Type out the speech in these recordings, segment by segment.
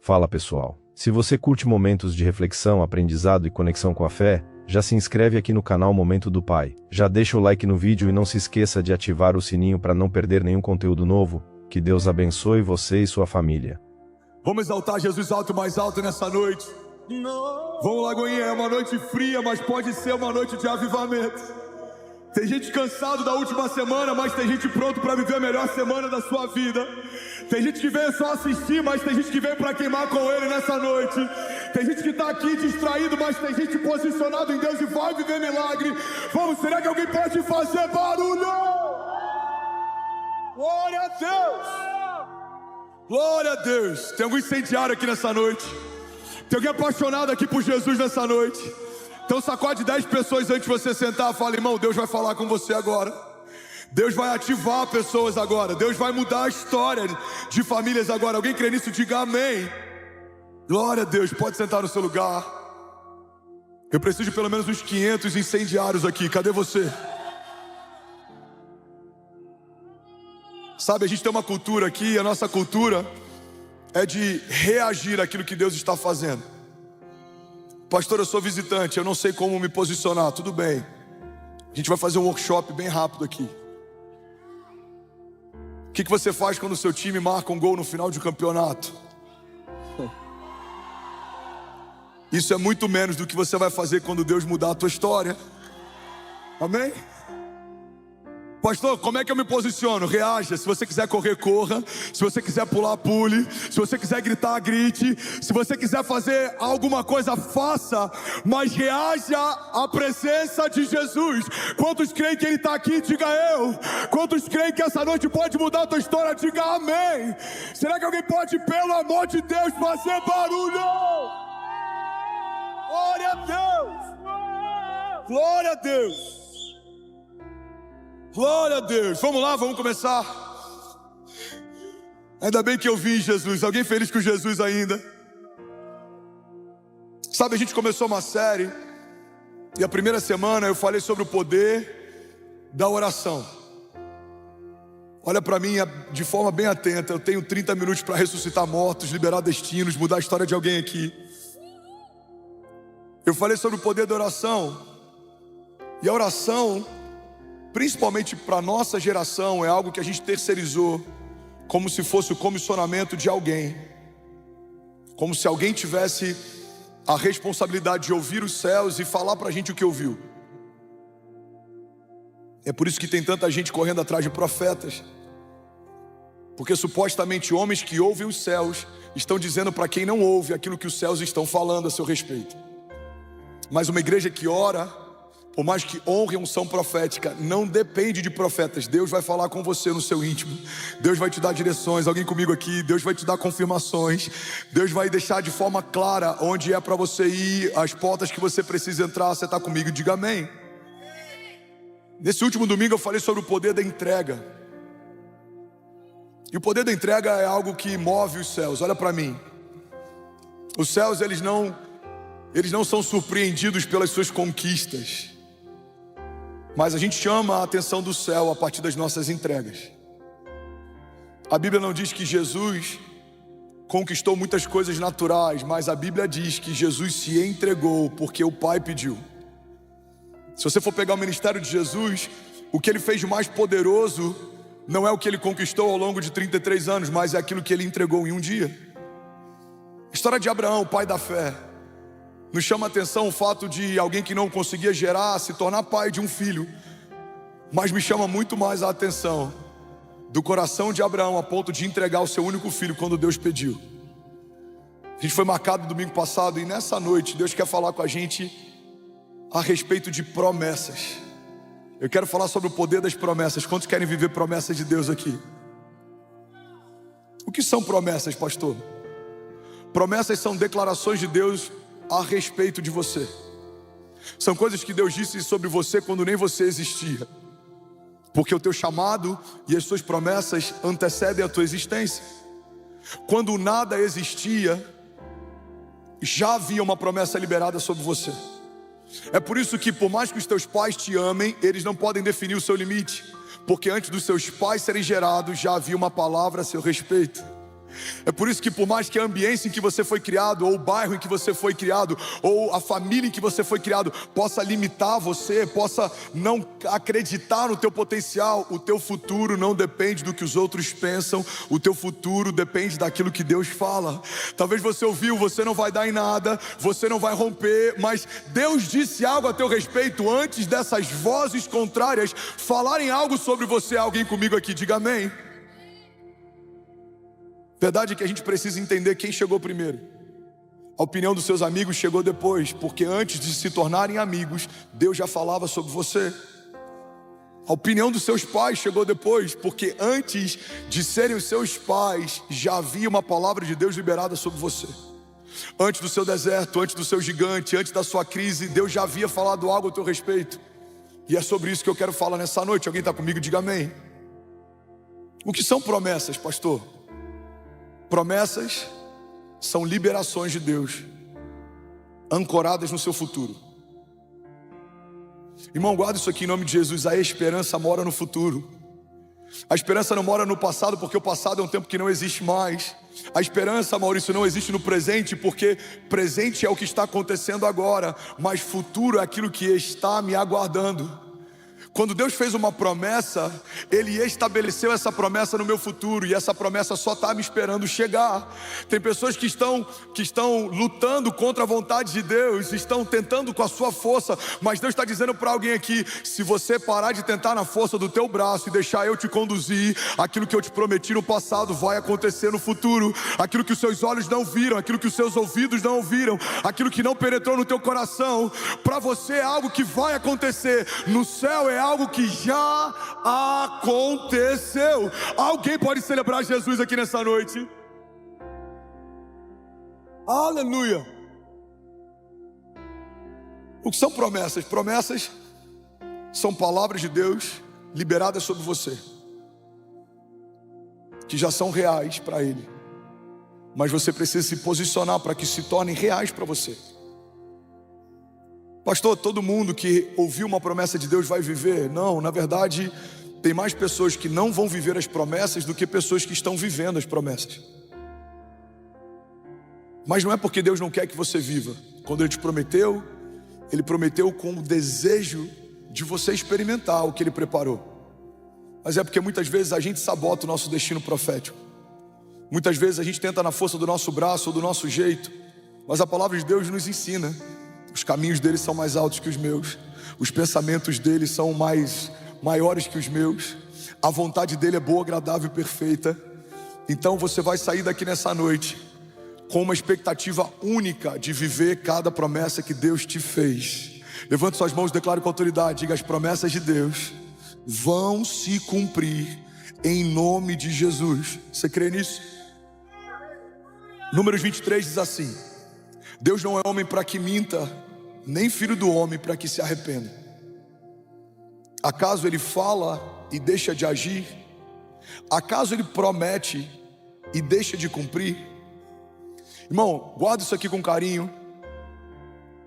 Fala pessoal, se você curte momentos de reflexão, aprendizado e conexão com a fé, já se inscreve aqui no canal Momento do Pai, já deixa o like no vídeo e não se esqueça de ativar o sininho para não perder nenhum conteúdo novo. Que Deus abençoe você e sua família. Vamos exaltar Jesus alto, mais alto nessa noite. Vamos, Lagoinha, é uma noite fria, mas pode ser uma noite de avivamento. Tem gente cansado da última semana, mas tem gente pronto para viver a melhor semana da sua vida. Tem gente que veio só assistir, mas tem gente que veio para queimar com ele nessa noite. Tem gente que está aqui distraído, mas tem gente posicionada em Deus e vai viver milagre. Vamos, será que alguém pode fazer barulho? Glória a Deus! Glória a Deus! Tem algum incendiário aqui nessa noite? Tem alguém apaixonado aqui por Jesus nessa noite? Então sacode 10 pessoas antes de você sentar. Fala, irmão, Deus vai falar com você agora. Deus vai ativar pessoas agora. Deus vai mudar a história de famílias agora. Alguém crê nisso? Diga amém. Glória a Deus, pode sentar no seu lugar. Eu preciso de pelo menos uns 500 incendiários aqui. Cadê você? Sabe, a gente tem uma cultura aqui. A nossa cultura é de reagir àquilo que Deus está fazendo. Pastor, eu sou visitante, eu não sei como me posicionar. Tudo bem, a gente vai fazer um workshop bem rápido aqui. O que você faz quando o seu time marca um gol no final de um campeonato? Isso é muito menos do que você vai fazer quando Deus mudar a tua história. Amém? Pastor, como é que eu me posiciono? Reaja, se você quiser correr, corra. Se você quiser pular, pule. Se você quiser gritar, grite. Se você quiser fazer alguma coisa, faça. Mas reaja à presença de Jesus. Quantos creem que Ele está aqui? Diga eu. Quantos creem que essa noite pode mudar a tua história? Diga amém. Será que alguém pode, pelo amor de Deus, fazer barulho? Glória a Deus. Glória a Deus. Glória a Deus, vamos lá, vamos começar. Ainda bem que eu vi Jesus. Alguém feliz com Jesus ainda? Sabe, a gente começou uma série e a primeira semana eu falei sobre o poder da oração. Olha para mim de forma bem atenta. Eu tenho 30 minutos para ressuscitar mortos, liberar destinos, mudar a história de alguém aqui. Eu falei sobre o poder da oração. E a oração, principalmente para a nossa geração, é algo que a gente terceirizou, como se fosse o comissionamento de alguém, como se alguém tivesse a responsabilidade de ouvir os céus e falar para a gente o que ouviu. É por isso que tem tanta gente correndo atrás de profetas, porque supostamente homens que ouvem os céus estão dizendo para quem não ouve aquilo que os céus estão falando a seu respeito. Mas uma igreja que ora, por mais que honre a unção profética, não depende de profetas. Deus vai falar com você no seu íntimo. Deus vai te dar direções. Alguém comigo aqui? Deus vai te dar confirmações. Deus vai deixar de forma clara onde é para você ir, as portas que você precisa entrar. Você está comigo? Diga amém. Nesse último domingo eu falei sobre o poder da entrega. E o poder da entrega é algo que move os céus. Olha para mim. Os céus, eles não são surpreendidos pelas suas conquistas, mas a gente chama a atenção do céu a partir das nossas entregas. A Bíblia não diz que Jesus conquistou muitas coisas naturais, mas a Bíblia diz que Jesus se entregou porque o Pai pediu. Se você for pegar o ministério de Jesus, o que Ele fez de mais poderoso não é o que Ele conquistou ao longo de 33 anos, mas é aquilo que Ele entregou em um dia. A história de Abraão, o pai da fé, nos chama a atenção o fato de alguém que não conseguia gerar se tornar pai de um filho. Mas me chama muito mais a atenção do coração de Abraão a ponto de entregar o seu único filho quando Deus pediu. A gente foi marcado domingo passado e nessa noite Deus quer falar com a gente a respeito de promessas. Eu quero falar sobre o poder das promessas. Quantos querem viver promessas de Deus aqui? O que são promessas, pastor? Promessas são declarações de Deus a respeito de você. São coisas que Deus disse sobre você quando nem você existia, porque o teu chamado e as suas promessas antecedem a tua existência. Quando nada existia, já havia uma promessa liberada sobre você. É por isso que, por mais que os teus pais te amem, eles não podem definir o seu limite, porque antes dos seus pais serem gerados já havia uma palavra a seu respeito. É por isso que, por mais que a ambiência em que você foi criado, ou o bairro em que você foi criado, ou a família em que você foi criado, possa limitar você, possa não acreditar no teu potencial, o teu futuro não depende do que os outros pensam, o teu futuro depende daquilo que Deus fala. Talvez você ouviu, você não vai dar em nada, você não vai romper, mas Deus disse algo a teu respeito antes dessas vozes contrárias falarem algo sobre você. Alguém comigo aqui, diga amém. Verdade é que a gente precisa entender quem chegou primeiro. A opinião dos seus amigos chegou depois, porque antes de se tornarem amigos, Deus já falava sobre você. A opinião dos seus pais chegou depois, porque antes de serem os seus pais, já havia uma palavra de Deus liberada sobre você. Antes do seu deserto, antes do seu gigante, antes da sua crise, Deus já havia falado algo a teu respeito. E é sobre isso que eu quero falar nessa noite. Alguém está comigo? Diga amém. O que são promessas, pastor? Promessas são liberações de Deus, ancoradas no seu futuro. Irmão, guarda isso aqui em nome de Jesus. A esperança mora no futuro. A esperança não mora no passado, porque o passado é um tempo que não existe mais. A esperança, Maurício, não existe no presente, porque presente é o que está acontecendo agora, mas futuro é aquilo que está me aguardando. Quando Deus fez uma promessa, Ele estabeleceu essa promessa no meu futuro, e essa promessa só está me esperando chegar. Tem pessoas que estão lutando contra a vontade de Deus, estão tentando com a sua força, mas Deus está dizendo para alguém aqui: se você parar de tentar na força do teu braço e deixar eu te conduzir, aquilo que eu te prometi no passado vai acontecer no futuro. Aquilo que os seus olhos não viram, aquilo que os seus ouvidos não ouviram, aquilo que não penetrou no teu coração, para você é algo que vai acontecer. No céu é algo que já aconteceu. Alguém pode celebrar Jesus aqui nessa noite? Aleluia. O que são promessas? Promessas são palavras de Deus liberadas sobre você, que já são reais para Ele, mas você precisa se posicionar para que se tornem reais para você. Pastor, todo mundo que ouviu uma promessa de Deus vai viver? Não, na verdade, tem mais pessoas que não vão viver as promessas do que pessoas que estão vivendo as promessas. Mas não é porque Deus não quer que você viva. Quando Ele te prometeu, Ele prometeu com o desejo de você experimentar o que Ele preparou. Mas é porque muitas vezes a gente sabota o nosso destino profético. Muitas vezes a gente tenta na força do nosso braço ou do nosso jeito, mas a palavra de Deus nos ensina: os caminhos dele são mais altos que os meus, os pensamentos dele são maiores que os meus, a vontade dele é boa, agradável e perfeita. Então você vai sair daqui nessa noite com uma expectativa única de viver cada promessa que Deus te fez. Levante suas mãos e declare com autoridade: diga, as promessas de Deus vão se cumprir em nome de Jesus. Você crê nisso? Números 23 diz assim: Deus não é homem para que minta, nem filho do homem para que se arrependa. Acaso Ele fala e deixa de agir? Acaso Ele promete e deixa de cumprir? Irmão, guarda isso aqui com carinho,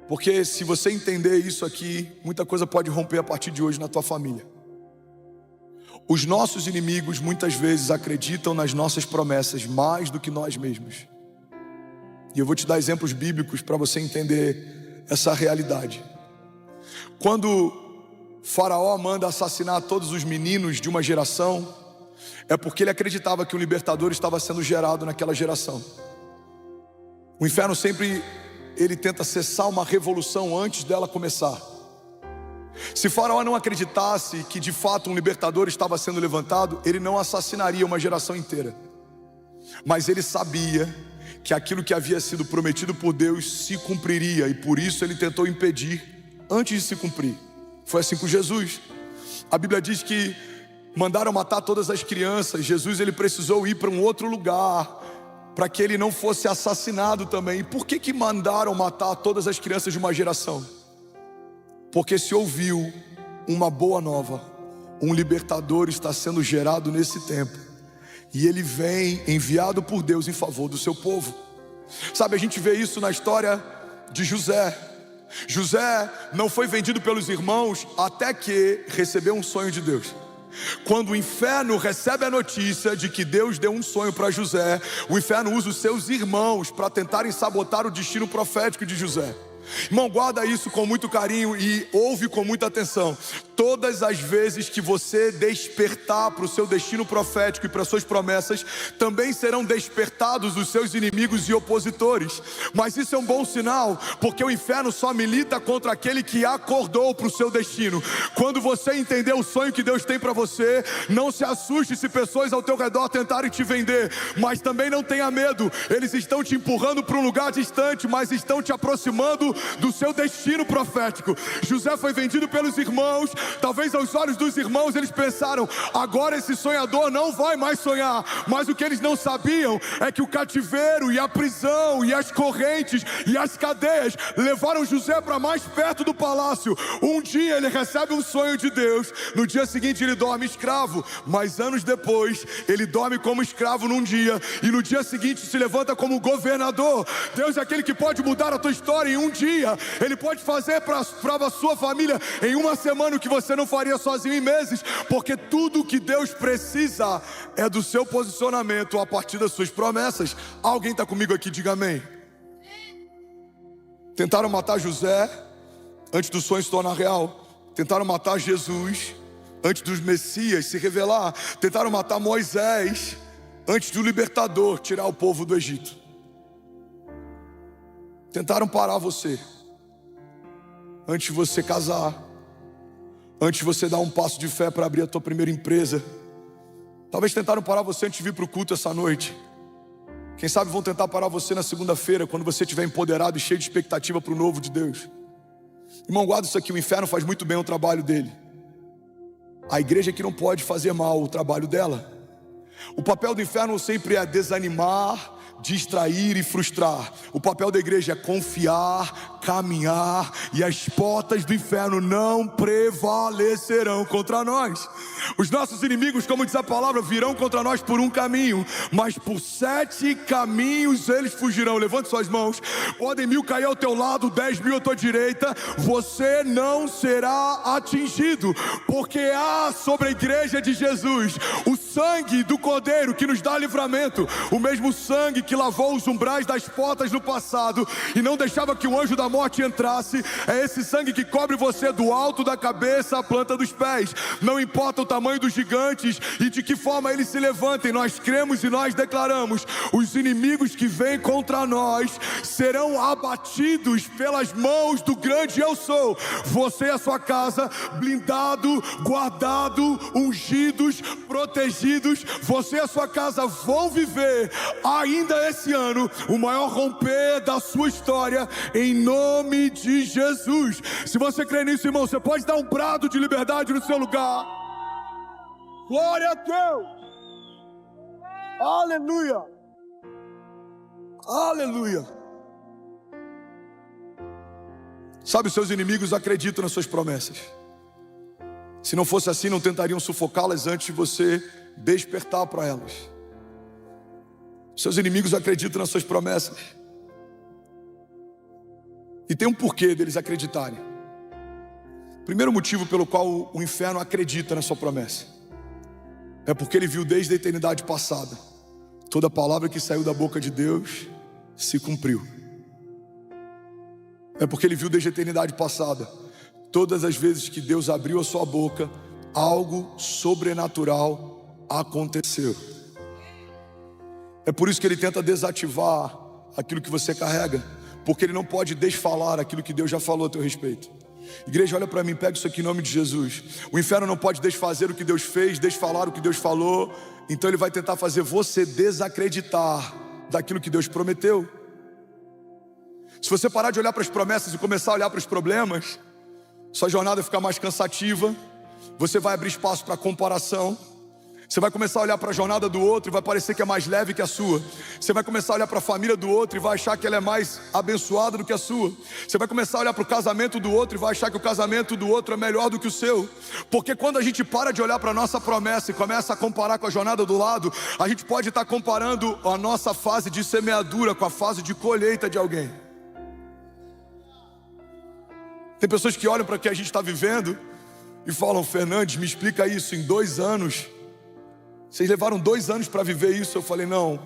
porque se você entender isso aqui, muita coisa pode romper a partir de hoje na tua família. Os nossos inimigos muitas vezes acreditam nas nossas promessas mais do que nós mesmos. E eu vou te dar exemplos bíblicos para você entender essa realidade. Quando Faraó manda assassinar todos os meninos de uma geração, é porque ele acreditava que o libertador estava sendo gerado naquela geração. O inferno sempre ele tenta cessar uma revolução antes dela começar. Se Faraó não acreditasse que de fato um libertador estava sendo levantado, ele não assassinaria uma geração inteira. Mas ele sabia que aquilo que havia sido prometido por Deus se cumpriria, e por isso ele tentou impedir antes de se cumprir. Foi assim com Jesus. A Bíblia diz que mandaram matar todas as crianças. Jesus ele precisou ir para um outro lugar para que ele não fosse assassinado também. E por que mandaram matar todas as crianças de uma geração? Porque se ouviu uma boa nova: um libertador está sendo gerado nesse tempo, e ele vem enviado por Deus em favor do seu povo. Sabe, a gente vê isso na história de José. José não foi vendido pelos irmãos até que recebeu um sonho de Deus. Quando o inferno recebe a notícia de que Deus deu um sonho para José, o inferno usa os seus irmãos para tentarem sabotar o destino profético de José. Irmão, guarda isso com muito carinho e ouve com muita atenção. Todas as vezes que você despertar para o seu destino profético e para suas promessas, também serão despertados os seus inimigos e opositores. Mas isso é um bom sinal, porque o inferno só milita contra aquele que acordou para o seu destino. Quando você entender o sonho que Deus tem para você, não se assuste se pessoas ao teu redor tentarem te vender, mas também não tenha medo. Eles estão te empurrando para um lugar distante, mas estão te aproximando do seu destino profético. José foi vendido pelos irmãos. Talvez aos olhos dos irmãos eles pensaram: agora esse sonhador não vai mais sonhar. Mas o que eles não sabiam é que o cativeiro e a prisão e as correntes e as cadeias levaram José para mais perto do palácio. Um dia ele recebe um sonho de Deus, no dia seguinte ele dorme escravo, mas anos depois ele dorme como escravo num dia e no dia seguinte se levanta como governador. Deus é aquele que pode mudar a tua história em um dia. Ele pode fazer para a sua família em uma semana o que você não faria sozinho em meses, porque tudo que Deus precisa é do seu posicionamento a partir das suas promessas. Alguém está comigo aqui? Diga amém. Tentaram matar José antes do sonho se tornar real. Tentaram matar Jesus antes dos Messias se revelar. Tentaram matar Moisés antes do libertador tirar o povo do Egito. Tentaram parar você antes de você casar, antes de você dar um passo de fé para abrir a tua primeira empresa. Talvez tentaram parar você antes de vir para o culto essa noite. Quem sabe vão tentar parar você na segunda-feira, quando você estiver empoderado e cheio de expectativa para o novo de Deus. Irmão, guarda isso aqui, o inferno faz muito bem o trabalho dele. A igreja que não pode fazer mal o trabalho dela. O papel do inferno sempre é desanimar, distrair e frustrar. O papel da igreja é confiar, caminhar, e as portas do inferno não prevalecerão contra nós. Os nossos inimigos, como diz a palavra, virão contra nós por um caminho, mas por 7 caminhos eles fugirão. Levante suas mãos. Podem 1000 cair ao teu lado, 10.000 à tua direita, você não será atingido, porque há sobre a igreja de Jesus o sangue do Cordeiro que nos dá livramento, o mesmo sangue que lavou os umbrais das portas no passado e não deixava que o anjo da morte entrasse. É esse sangue que cobre você do alto da cabeça à planta dos pés. Não importa o tamanho dos gigantes e de que forma eles se levantem, nós cremos e nós declaramos: os inimigos que vêm contra nós serão abatidos pelas mãos do grande eu sou. Você e a sua casa, blindado, guardado, ungidos, protegidos. Você e a sua casa vão viver ainda esse ano o maior romper da sua história, em nome de Jesus. Se você crê nisso, irmão, você pode dar um brado de liberdade no seu lugar. Glória a Deus. Aleluia. Aleluia. Sabe, os seus inimigos acreditam nas suas promessas. Se não fosse assim, não tentariam sufocá-las antes de você despertar para elas. Seus inimigos acreditam nas suas promessas. E tem um porquê deles acreditarem. Primeiro motivo pelo qual o inferno acredita na sua promessa é porque ele viu desde a eternidade passada toda palavra que saiu da boca de Deus se cumpriu. É porque ele viu desde a eternidade passada todas as vezes que Deus abriu a sua boca, algo sobrenatural aconteceu. É por isso que ele tenta desativar aquilo que você carrega, porque ele não pode desfalar aquilo que Deus já falou a teu respeito. Igreja, olha para mim, pega isso aqui em nome de Jesus. O inferno não pode desfazer o que Deus fez, desfalar o que Deus falou. Então ele vai tentar fazer você desacreditar daquilo que Deus prometeu. Se você parar de olhar para as promessas e começar a olhar para os problemas, sua jornada fica mais cansativa. Você vai abrir espaço para comparação. Você vai começar a olhar para a jornada do outro e vai parecer que é mais leve que a sua. Você vai começar a olhar para a família do outro e vai achar que ela é mais abençoada do que a sua. Você vai começar a olhar para o casamento do outro e vai achar que o casamento do outro é melhor do que o seu. Porque quando a gente para de olhar para a nossa promessa e começa a comparar com a jornada do lado, a gente pode estar comparando a nossa fase de semeadura com a fase de colheita de alguém. Tem pessoas que olham para o que a gente está vivendo e falam: Fernandes, me explica isso em 2 anos. Vocês levaram 2 anos para viver isso? Eu falei: não,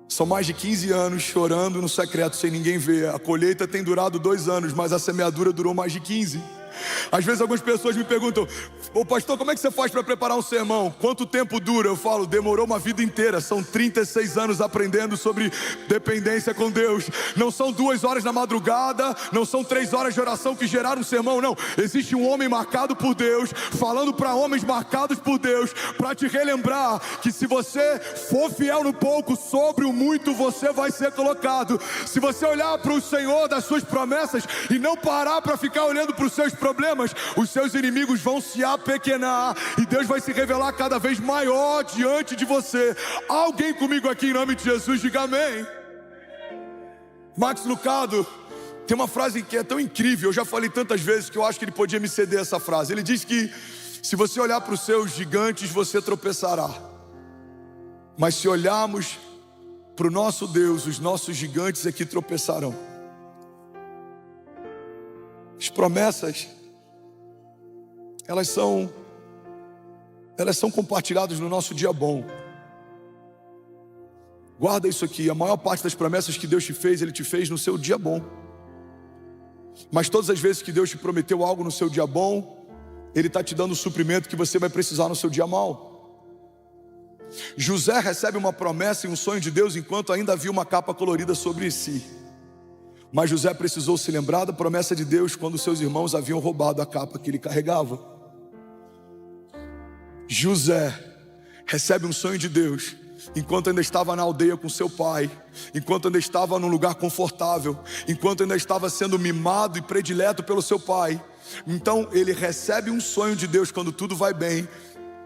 são mais de 15 anos chorando no secreto sem ninguém ver. A colheita tem durado 2 anos, mas a semeadura durou mais de 15. Às vezes algumas pessoas me perguntam: ô pastor, como é que você faz para preparar um sermão? Quanto tempo dura? Eu falo: demorou uma vida inteira. São 36 anos aprendendo sobre dependência com Deus. Não são 2 horas na madrugada, não são 3 horas de oração que geraram um sermão, não. Existe um homem marcado por Deus, falando para homens marcados por Deus, para te relembrar que se você for fiel no pouco, sobre o muito você vai ser colocado. Se você olhar para o Senhor das suas promessas e não parar para ficar olhando para os seus problemas, os seus inimigos vão se apequenar e Deus vai se revelar cada vez maior diante de você. Alguém comigo aqui em nome de Jesus, diga amém. Max Lucado tem uma frase que é tão incrível, eu já falei tantas vezes que eu acho que ele podia me ceder essa frase. Ele diz que se você olhar para os seus gigantes, você tropeçará, mas se olharmos para o nosso Deus, os nossos gigantes é que tropeçarão. As promessas, elas são compartilhadas no nosso dia bom. Guarda isso aqui: a maior parte das promessas que Deus te fez, Ele te fez no seu dia bom. Mas todas as vezes que Deus te prometeu algo no seu dia bom, Ele está te dando o suprimento que você vai precisar no seu dia mau. José recebe uma promessa e um sonho de Deus enquanto ainda havia uma capa colorida sobre si. Mas José precisou se lembrar da promessa de Deus quando seus irmãos haviam roubado a capa que ele carregava. José recebe um sonho de Deus enquanto ainda estava na aldeia com seu pai, enquanto ainda estava num lugar confortável, enquanto ainda estava sendo mimado e predileto pelo seu pai. Então ele recebe um sonho de Deus quando tudo vai bem,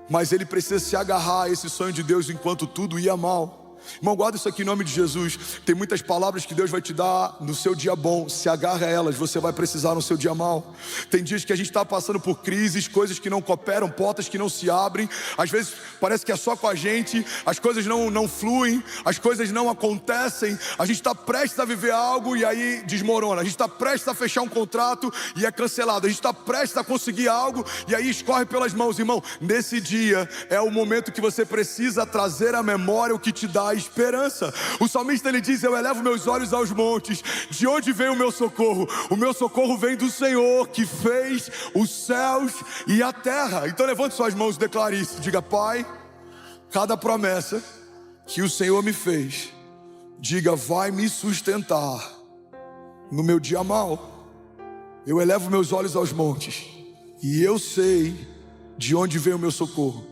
mas ele precisa se agarrar a esse sonho de Deus enquanto tudo ia mal. Irmão, guarda isso aqui em nome de Jesus. Tem muitas palavras que Deus vai te dar no seu dia bom. Se agarra a elas, você vai precisar no seu dia mau. Tem dias que a gente está passando por crises, coisas que não cooperam, portas que não se abrem. Às vezes parece que é só com a gente, as coisas não fluem, as coisas não acontecem. A gente está prestes a viver algo e aí desmorona. A gente está prestes a fechar um contrato e é cancelado. A gente está prestes a conseguir algo e aí escorre pelas mãos. Irmão, nesse dia é o momento que você precisa trazer à memória o que te dá esperança. O salmista ele diz: eu elevo meus olhos aos montes, de onde vem o meu socorro? O meu socorro vem do Senhor que fez os céus e a terra. Então levante suas mãos e declare isso. Diga: Pai, cada promessa que o Senhor me fez, diga, vai me sustentar no meu dia mau. Eu elevo meus olhos aos montes e eu sei de onde vem o meu socorro.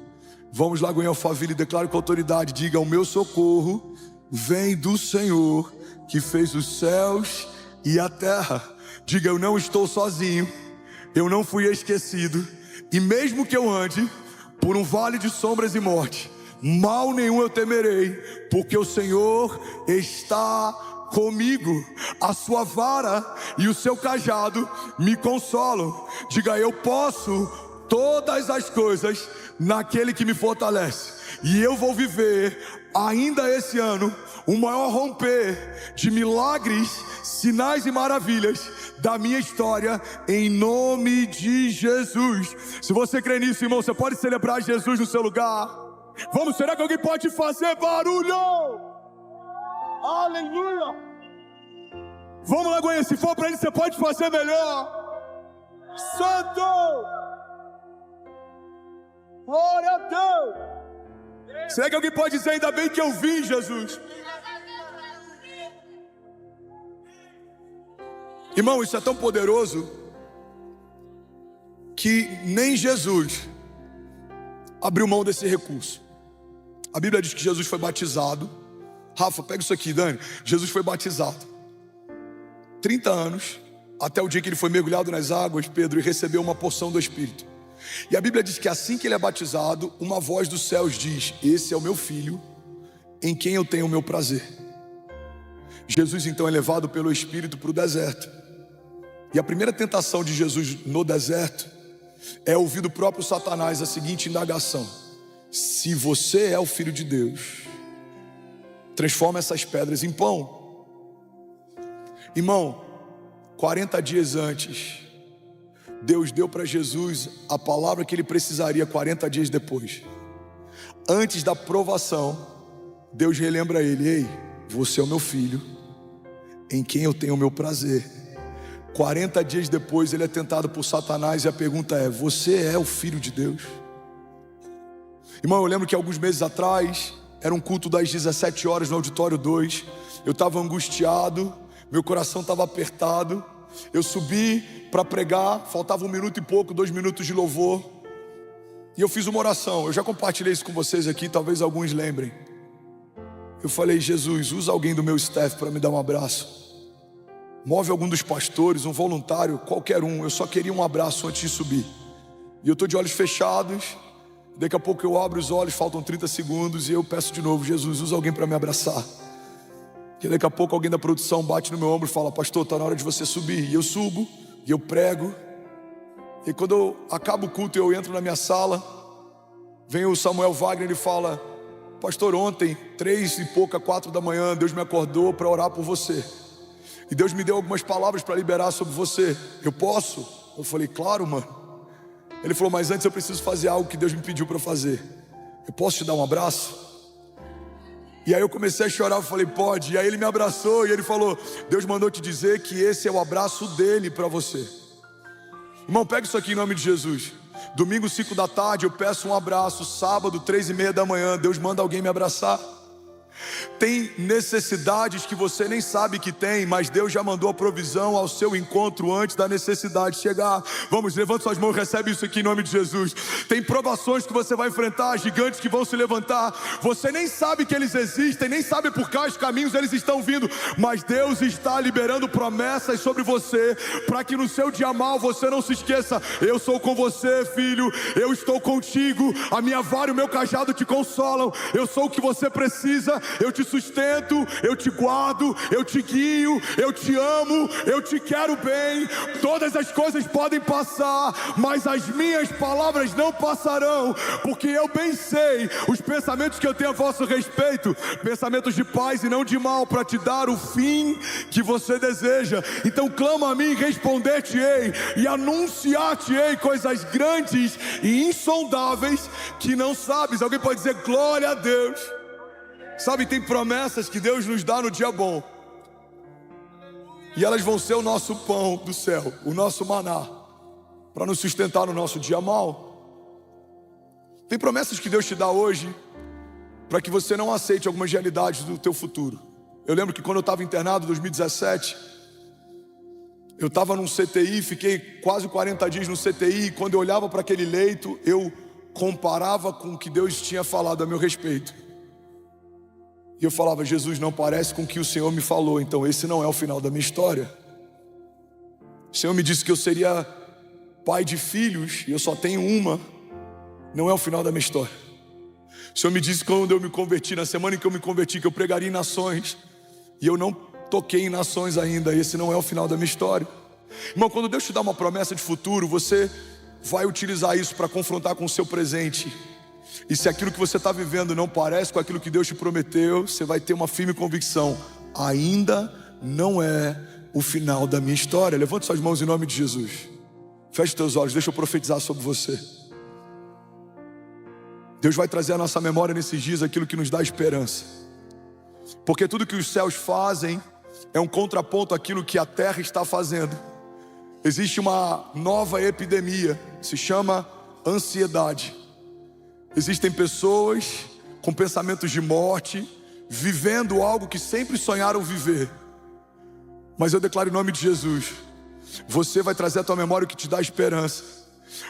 Vamos lá, em Alphaville, declaro com autoridade. Diga: o meu socorro vem do Senhor que fez os céus e a terra. Diga: eu não estou sozinho, eu não fui esquecido. E mesmo que eu ande por um vale de sombras e morte, mal nenhum eu temerei, porque o Senhor está comigo. A sua vara e o seu cajado me consolam. Diga: eu posso todas as coisas naquele que me fortalece. E eu vou viver ainda esse ano o maior romper de milagres, sinais e maravilhas da minha história, em nome de Jesus. Se você crê nisso, irmão, você pode celebrar Jesus no seu lugar. Vamos, será que alguém pode fazer barulho? Aleluia! Vamos lá, Goiânia, se for para ele, você pode fazer melhor. Santo! Glória a Deus! Será que alguém pode dizer: ainda bem que eu vim, Jesus? Irmão, isso é tão poderoso que nem Jesus abriu mão desse recurso. A Bíblia diz que Jesus foi batizado. Rafa, pega isso aqui, Dani. Jesus foi batizado 30 anos, até o dia que ele foi mergulhado nas águas, Pedro, e recebeu uma porção do Espírito. E a Bíblia diz que assim que ele é batizado, uma voz dos céus diz: esse é o meu filho, em quem eu tenho o meu prazer. Jesus então é levado pelo Espírito para o deserto. E a primeira tentação de Jesus no deserto é ouvir do próprio Satanás a seguinte indagação: se você é o Filho de Deus, transforma essas pedras em pão. Irmão, 40 dias antes, Deus deu para Jesus a palavra que ele precisaria 40 dias depois. Antes da provação, Deus relembra ele: ei, você é o meu filho, em quem eu tenho o meu prazer. 40 dias depois ele é tentado por Satanás e a pergunta é: você é o filho de Deus? Irmão, eu lembro que alguns meses atrás era um culto das 17 horas no Auditório 2. Eu estava angustiado, meu coração estava apertado. Eu subi para pregar, faltava 1 minuto e pouco, 2 minutos de louvor, e eu fiz uma oração. Eu já compartilhei isso com vocês aqui, talvez alguns lembrem. Eu falei: Jesus, usa alguém do meu staff para me dar um abraço. Move algum dos pastores, um voluntário, qualquer um. Eu só queria um abraço antes de subir. E eu estou de olhos fechados. Daqui a pouco eu abro os olhos, faltam 30 segundos, e eu peço de novo: Jesus, usa alguém para me abraçar. E daqui a pouco alguém da produção bate no meu ombro e fala: pastor, está na hora de você subir. E eu subo, e eu prego. E quando eu acabo o culto e eu entro na minha sala, vem o Samuel Wagner e fala: pastor, ontem, 3 e pouca, 4 da manhã, Deus me acordou para orar por você. E Deus me deu algumas palavras para liberar sobre você. Eu posso? Eu falei: claro, mano. Ele falou: mas antes eu preciso fazer algo que Deus me pediu para fazer. Eu posso te dar um abraço? E aí eu comecei a chorar, eu falei: pode. E aí ele me abraçou e ele falou: Deus mandou te dizer que esse é o abraço dele para você. Irmão, pega isso aqui em nome de Jesus. Domingo 5 da tarde eu peço um abraço. Sábado 3:30 da manhã Deus manda alguém me abraçar. Tem necessidades que você nem sabe que tem, mas Deus já mandou a provisão ao seu encontro antes da necessidade chegar. Vamos, levanta suas mãos, recebe isso aqui em nome de Jesus. Tem provações que você vai enfrentar, gigantes que vão se levantar. Você nem sabe que eles existem, nem sabe por quais caminhos eles estão vindo, mas Deus está liberando promessas sobre você, para que no seu dia mal você não se esqueça: eu sou com você, filho, eu estou contigo, a minha vara e o meu cajado te consolam, eu sou o que você precisa, eu te sustento, eu te guardo, eu te guio, eu te amo, eu te quero bem. Todas as coisas podem passar, mas as minhas palavras não passarão, porque eu bem sei os pensamentos que eu tenho a vosso respeito, pensamentos de paz e não de mal, para te dar o fim que você deseja. Então clama a mim, responder-te-ei e anunciar-te-ei coisas grandes e insondáveis que não sabes. Alguém pode dizer glória a Deus? Sabe, tem promessas que Deus nos dá no dia bom, e elas vão ser o nosso pão do céu, o nosso maná, para nos sustentar no nosso dia mal. Tem promessas que Deus te dá hoje, para que você não aceite algumas realidades do teu futuro. Eu lembro que quando eu estava internado em 2017, eu estava num CTI, fiquei quase 40 dias no CTI, e quando eu olhava para aquele leito, eu comparava com o que Deus tinha falado a meu respeito. E eu falava: Jesus, não parece com o que o Senhor me falou, então esse não é o final da minha história. O Senhor me disse que eu seria pai de filhos, e eu só tenho uma, não é o final da minha história. O Senhor me disse quando eu me converti, na semana em que eu me converti, que eu pregaria em nações, e eu não toquei em nações ainda, esse não é o final da minha história. Irmão, quando Deus te dá uma promessa de futuro, você vai utilizar isso para confrontar com o seu presente. E se aquilo que você está vivendo não parece com aquilo que Deus te prometeu, você vai ter uma firme convicção: ainda não é o final da minha história. Levante suas mãos em nome de Jesus. Feche teus olhos, deixa eu profetizar sobre você. Deus vai trazer à nossa memória nesses dias aquilo que nos dá esperança, porque tudo que os céus fazem é um contraponto àquilo que a terra está fazendo. Existe uma nova epidemia, se chama ansiedade. Existem pessoas com pensamentos de morte, vivendo algo que sempre sonharam viver. Mas eu declaro em nome de Jesus: você vai trazer à tua memória o que te dá esperança.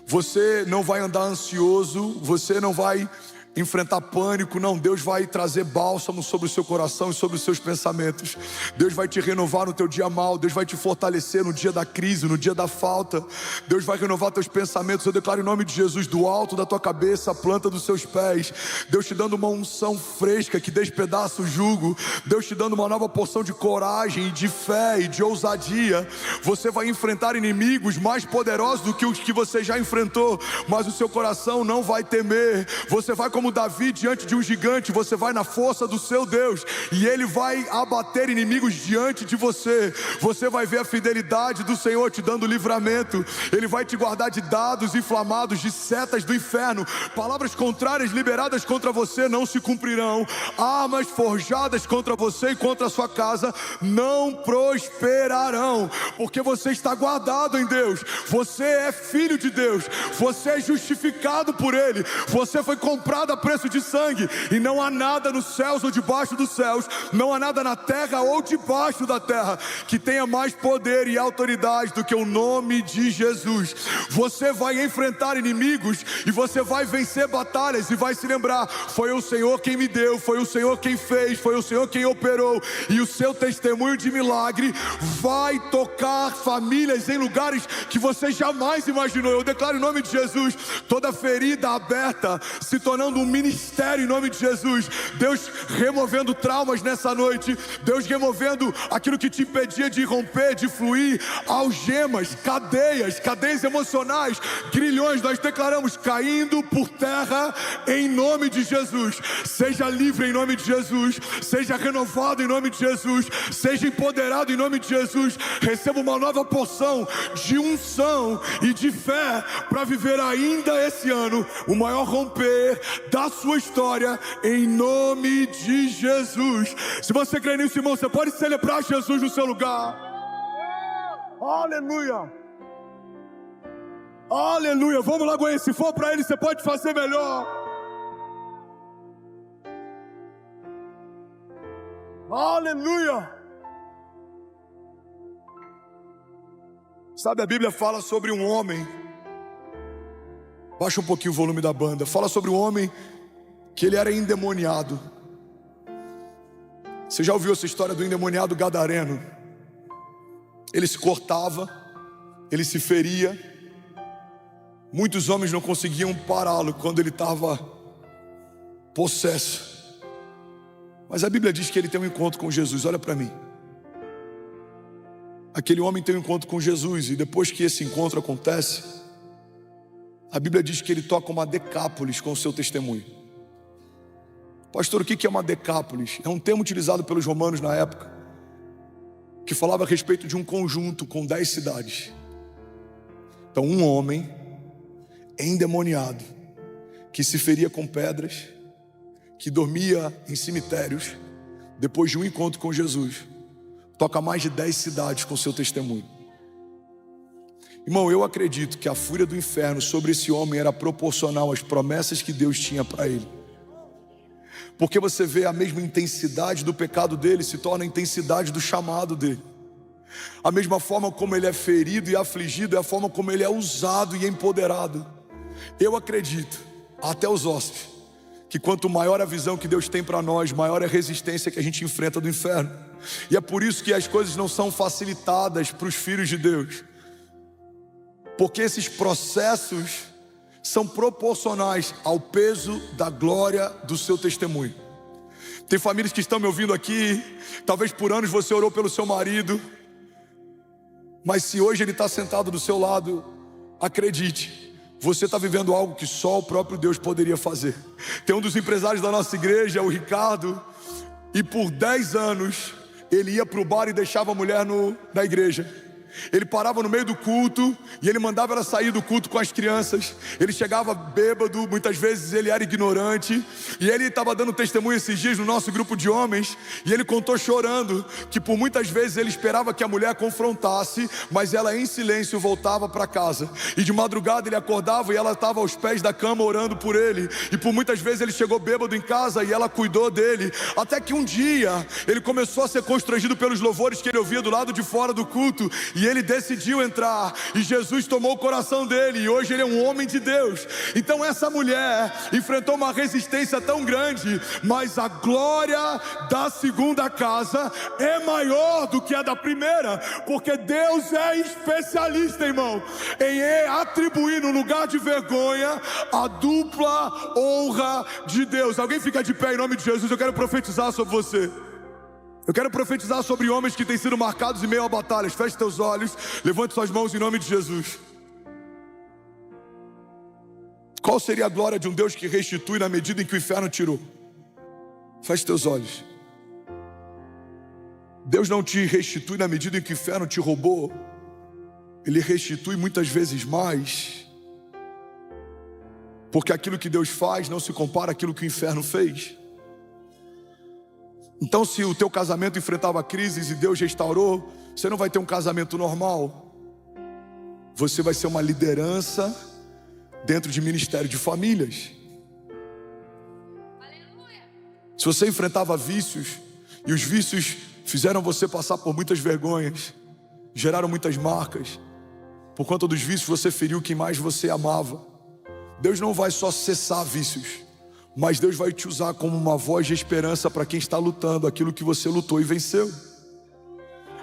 Você não vai andar ansioso, você não vai enfrentar pânico, não. Deus vai trazer bálsamo sobre o seu coração e sobre os seus pensamentos. Deus vai te renovar no teu dia mal. Deus vai te fortalecer no dia da crise, no dia da falta. Deus vai renovar teus pensamentos. Eu declaro em nome de Jesus, do alto da tua cabeça, a planta dos seus pés, Deus te dando uma unção fresca que despedaça o jugo. Deus te dando uma nova porção de coragem, de fé e de ousadia. Você vai enfrentar inimigos mais poderosos do que os que você já enfrentou, mas o seu coração não vai temer. Você vai como Davi diante de um gigante, você vai na força do seu Deus, e Ele vai abater inimigos diante de você. Você vai ver a fidelidade do Senhor te dando livramento. Ele vai te guardar de dados inflamados, de setas do inferno. Palavras contrárias liberadas contra você não se cumprirão. Armas forjadas contra você e contra a sua casa não prosperarão, porque você está guardado em Deus. Você é filho de Deus, você é justificado por Ele, você foi comprado a preço de sangue, e não há nada nos céus ou debaixo dos céus, não há nada na terra ou debaixo da terra que tenha mais poder e autoridade do que o nome de Jesus. Você vai enfrentar inimigos e você vai vencer batalhas, e vai se lembrar: foi o Senhor quem me deu, foi o Senhor quem fez, foi o Senhor quem operou. E o seu testemunho de milagre vai tocar famílias em lugares que você jamais imaginou. Eu declaro em nome de Jesus, toda ferida aberta se tornando um ministério em nome de Jesus. Deus removendo traumas nessa noite, Deus removendo aquilo que te impedia de romper, de fluir, algemas, cadeias emocionais, grilhões, nós declaramos caindo por terra em nome de Jesus. Seja livre em nome de Jesus, seja renovado em nome de Jesus, seja empoderado em nome de Jesus. Receba uma nova porção de unção e de fé para viver ainda esse ano o maior romper da sua história em nome de Jesus. Se você crê nisso, irmão, você pode celebrar Jesus no seu lugar. Aleluia, aleluia. Vamos lá, Goiânia, se for para Ele, você pode fazer melhor. Aleluia. Sabe, a Bíblia fala sobre um homem, baixa um pouquinho o volume da banda, fala sobre um homem que ele era endemoniado. Você já ouviu essa história do endemoniado gadareno? Ele se cortava, ele se feria, muitos homens não conseguiam pará-lo quando ele estava possesso. Mas a Bíblia diz que ele tem um encontro com Jesus. Olha para mim. Aquele homem tem um encontro com Jesus, e depois que esse encontro acontece, a Bíblia diz que ele toca uma decápolis com o seu testemunho. Pastor, o que é uma decápolis? É um termo utilizado pelos romanos na época, que falava a respeito de um conjunto com 10 cidades. Então, um homem endemoniado, que se feria com pedras, que dormia em cemitérios, depois de um encontro com Jesus, toca mais de 10 cidades com seu testemunho. Irmão, eu acredito que a fúria do inferno sobre esse homem era proporcional às promessas que Deus tinha para ele. Porque você vê a mesma intensidade do pecado dele se torna a intensidade do chamado dele. A mesma forma como ele é ferido e afligido é a forma como ele é usado e empoderado. Eu acredito, até os ossos, que quanto maior a visão que Deus tem para nós, maior é a resistência que a gente enfrenta do inferno. E é por isso que as coisas não são facilitadas para os filhos de Deus, porque esses processos são proporcionais ao peso da glória do seu testemunho. Tem famílias que estão me ouvindo aqui, talvez por anos você orou pelo seu marido, mas se hoje ele está sentado do seu lado, acredite, você está vivendo algo que só o próprio Deus poderia fazer. Tem um dos empresários da nossa igreja, o Ricardo, e por 10 anos ele ia para o bar e deixava a mulher na igreja. Ele parava no meio do culto e ele mandava ela sair do culto com as crianças. Ele chegava bêbado, muitas vezes ele era ignorante. E ele estava dando testemunho esses dias no nosso grupo de homens, e ele contou chorando que por muitas vezes ele esperava que a mulher confrontasse, mas ela em silêncio voltava para casa. E de madrugada ele acordava e ela estava aos pés da cama orando por ele. E por muitas vezes ele chegou bêbado em casa e ela cuidou dele. Até que um dia ele começou a ser constrangido pelos louvores que ele ouvia do lado de fora do culto, e ele decidiu entrar, e Jesus tomou o coração dele, e hoje ele é um homem de Deus. Então essa mulher enfrentou uma resistência tão grande, mas a glória da segunda casa é maior do que a da primeira, porque Deus é especialista, irmão, em atribuir no lugar de vergonha a dupla honra de Deus. Alguém fica de pé em nome de Jesus? Eu quero profetizar sobre você. Eu quero profetizar sobre homens que têm sido marcados em meio a batalhas. Feche teus olhos, levante suas mãos em nome de Jesus. Qual Qual seria a glória de um Deus que restitui na medida em que o inferno tirou? Feche teus olhos. Deus não te restitui na medida em que o inferno te roubou. Ele restitui muitas vezes mais. Porque aquilo que Deus faz não se compara àquilo que o inferno fez. Então, se o teu casamento enfrentava crises e Deus restaurou, você não vai ter um casamento normal. Você vai ser uma liderança dentro de ministério de famílias. Aleluia. Se você enfrentava vícios, e os vícios fizeram você passar por muitas vergonhas, geraram muitas marcas, por conta dos vícios você feriu quem mais você amava. Deus não vai só cessar vícios, mas Deus vai te usar como uma voz de esperança para quem está lutando aquilo que você lutou e venceu.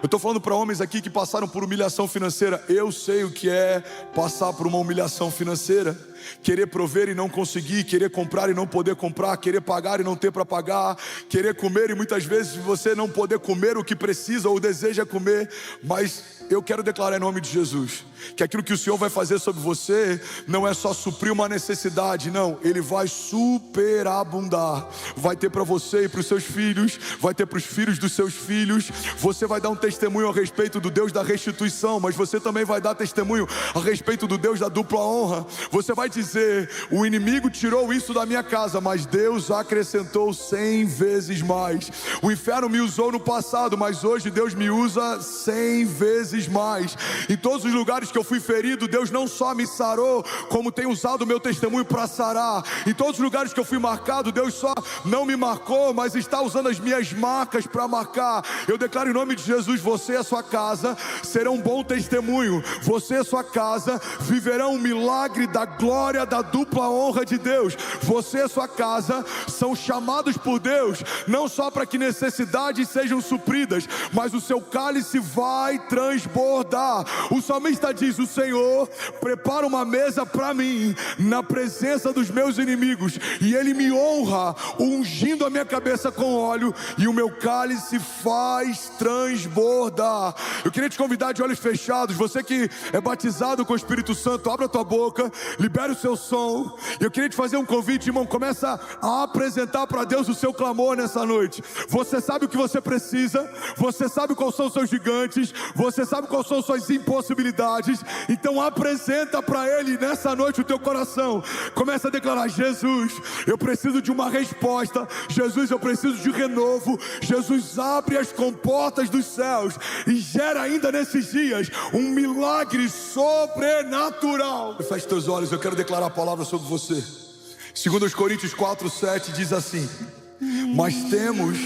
Eu estou falando para homens aqui que passaram por humilhação financeira. Eu sei o que é passar por uma humilhação financeira. Querer prover e não conseguir, querer comprar e não poder comprar, querer pagar e não ter para pagar, querer comer e muitas vezes você não poder comer o que precisa ou deseja comer. Mas eu quero declarar em nome de Jesus que aquilo que o Senhor vai fazer sobre você não é só suprir uma necessidade, não, Ele vai superabundar. Vai ter para você e para os seus filhos, vai ter para os filhos dos seus filhos. Você vai dar um testemunho a respeito do Deus da restituição, mas você também vai dar testemunho a respeito do Deus da dupla honra. Você vai dizer: o inimigo tirou isso da minha casa, mas Deus acrescentou 100 vezes mais. O inferno me usou no passado, mas hoje Deus me usa 100 vezes mais. Em todos os lugares que eu fui ferido, Deus não só me sarou, como tem usado o meu testemunho para sarar. Em todos os lugares que eu fui marcado, Deus só não me marcou, mas está usando as minhas marcas para marcar. Eu declaro em nome de Jesus: você e a sua casa serão um bom testemunho. Você e a sua casa viverão um milagre da glória da dupla honra de Deus. Você e a sua casa são chamados por Deus, não só para que necessidades sejam supridas, mas o seu cálice vai transbordar. O salmista diz: o Senhor prepara uma mesa para mim na presença dos meus inimigos, e Ele me honra, ungindo a minha cabeça com óleo, e o meu cálice faz transbordar. Eu queria te convidar de olhos fechados. Você que é batizado com o Espírito Santo, abra a tua boca, libera o seu som. Eu queria te fazer um convite, irmão. Começa a apresentar para Deus o seu clamor nessa noite. Você sabe o que você precisa, você sabe quais são os seus gigantes, você sabe quais são as suas impossibilidades. Então apresenta para Ele nessa noite o teu coração. Começa a declarar: Jesus, eu preciso de uma resposta. Jesus, eu preciso de renovo. Jesus, abre as comportas dos céus e gera ainda nesses dias um milagre sobrenatural. Feche teus olhos, eu quero declarar a palavra sobre você. 2 Coríntios 4:7 diz assim: mas temos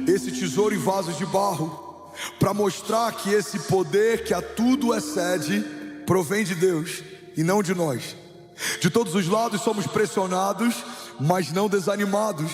esse tesouro em vasos de barro, para mostrar que esse poder que a tudo excede provém de Deus e não de nós. De todos os lados somos pressionados, mas não desanimados.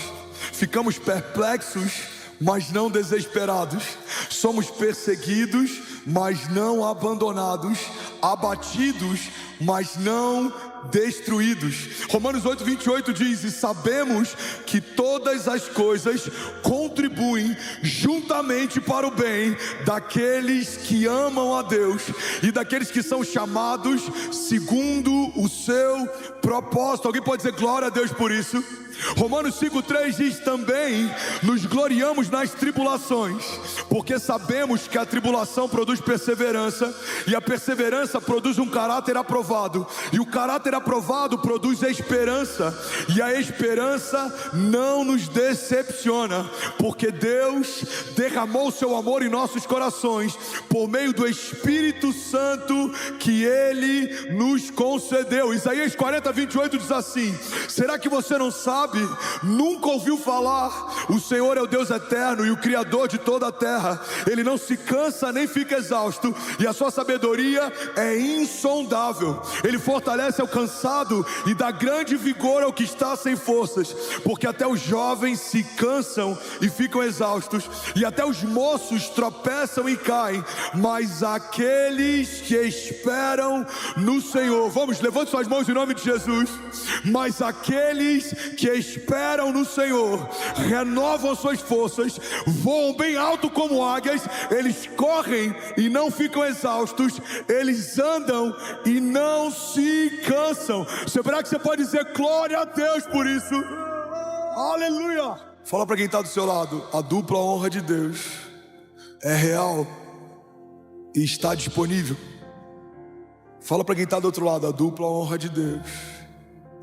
Ficamos perplexos, mas não desesperados. Somos perseguidos, mas não abandonados. Abatidos, mas não destruídos. Romanos 8:28 diz: e sabemos que todas as coisas contribuem juntamente para o bem daqueles que amam a Deus e daqueles que são chamados segundo o seu propósito. Alguém pode dizer glória a Deus por isso? Romanos 5:3 diz: também nos gloriamos nas tribulações, porque sabemos que a tribulação produz perseverança, e a perseverança produz um caráter aprovado, e o caráter aprovado produz a esperança, e a esperança não nos decepciona, porque Deus derramou o seu amor em nossos corações por meio do Espírito Santo que Ele nos concedeu. Isaías 40:28 diz assim: será que você não sabe? Nunca ouviu falar? O Senhor é o Deus eterno e o Criador de toda a terra. Ele não se cansa nem fica exausto, e a sua sabedoria é insondável. Ele fortalece ao cansado e dá grande vigor ao que está sem forças. Porque até os jovens se cansam e ficam exaustos, e até os moços tropeçam e caem, mas aqueles que esperam no Senhor, vamos, levante suas mãos em nome de Jesus. Mas aqueles que esperam no Senhor renovam suas forças, voam bem alto como águias, eles correm e não ficam exaustos, eles andam e não se cansam. bênção. Será que você pode dizer glória a Deus por isso? Aleluia. Fala para quem está do seu lado: a dupla honra de Deus é real e está disponível. Fala para quem está do outro lado: a dupla honra de Deus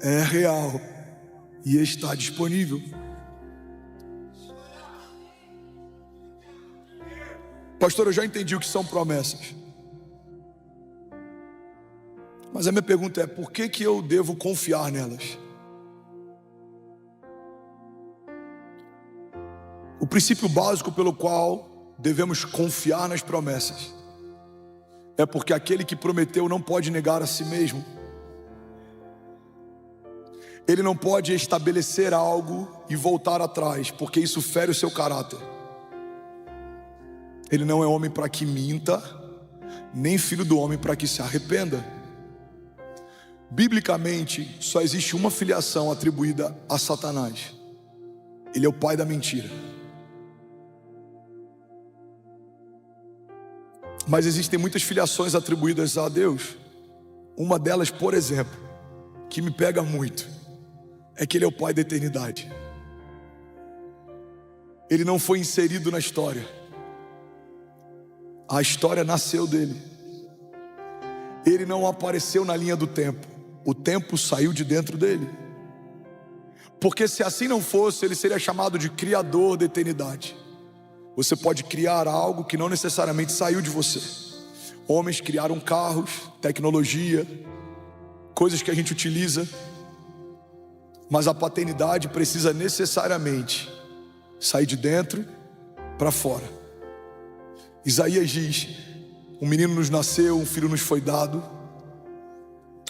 é real e está disponível. Pastor, eu já entendi o que são promessas, mas a minha pergunta é: por que eu devo confiar nelas? O princípio básico pelo qual devemos confiar nas promessas é porque aquele que prometeu não pode negar a si mesmo. Ele não pode estabelecer algo e voltar atrás, porque isso fere o seu caráter. Ele não é homem para que minta, nem filho do homem para que se arrependa. Biblicamente, só existe uma filiação atribuída a Satanás: ele é o pai da mentira. Mas existem muitas filiações atribuídas a Deus. Uma delas, por exemplo, que me pega muito, é que ele é o pai da eternidade. Ele não foi inserido na história, a história nasceu dele. Ele não apareceu na linha do tempo, o tempo saiu de dentro dele. Porque se assim não fosse, ele seria chamado de criador da eternidade. Você pode criar algo que não necessariamente saiu de você. Homens criaram carros, tecnologia, coisas que a gente utiliza, mas a paternidade precisa necessariamente sair de dentro para fora. Isaías diz: um menino nos nasceu, um filho nos foi dado,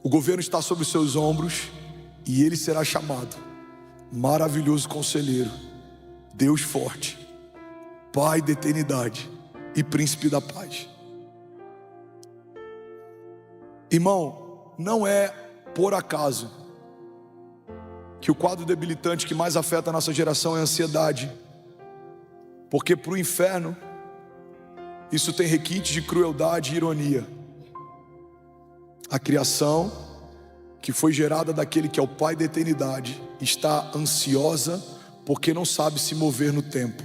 o governo está sobre os seus ombros, e ele será chamado Maravilhoso Conselheiro, Deus Forte, Pai da Eternidade e Príncipe da Paz. Irmão, não é por acaso que o quadro debilitante que mais afeta a nossa geração é a ansiedade, porque para o inferno isso tem requinte de crueldade e ironia. A criação, que foi gerada daquele que é o Pai da eternidade, está ansiosa porque não sabe se mover no tempo.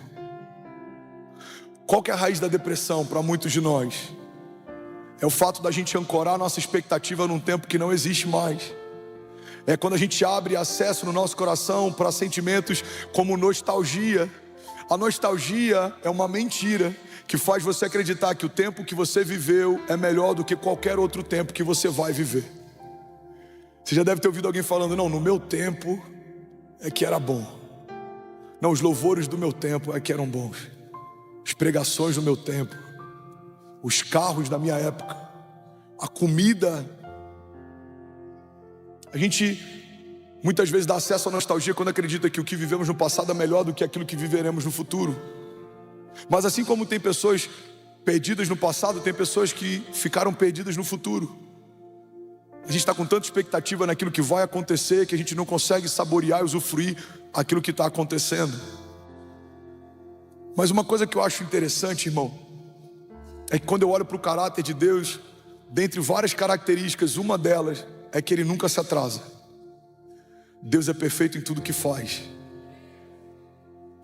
Qual que é a raiz da depressão para muitos de nós? É o fato da gente ancorar nossa expectativa num tempo que não existe mais. É quando a gente abre acesso no nosso coração para sentimentos como nostalgia. A nostalgia é uma mentira que faz você acreditar que o tempo que você viveu é melhor do que qualquer outro tempo que você vai viver. Você já deve ter ouvido alguém falando: não, no meu tempo é que era bom. Não, os louvores do meu tempo é que eram bons. As pregações do meu tempo, os carros da minha época, a comida. A gente muitas vezes dá acesso à nostalgia quando acredita que o que vivemos no passado é melhor do que aquilo que viveremos no futuro. Mas assim como tem pessoas perdidas no passado, tem pessoas que ficaram perdidas no futuro. A gente está com tanta expectativa naquilo que vai acontecer que a gente não consegue saborear e usufruir aquilo que está acontecendo. Mas uma coisa que eu acho interessante, irmão, é que quando eu olho para o caráter de Deus, dentre várias características, uma delas é que Ele nunca se atrasa. Deus é perfeito em tudo que faz.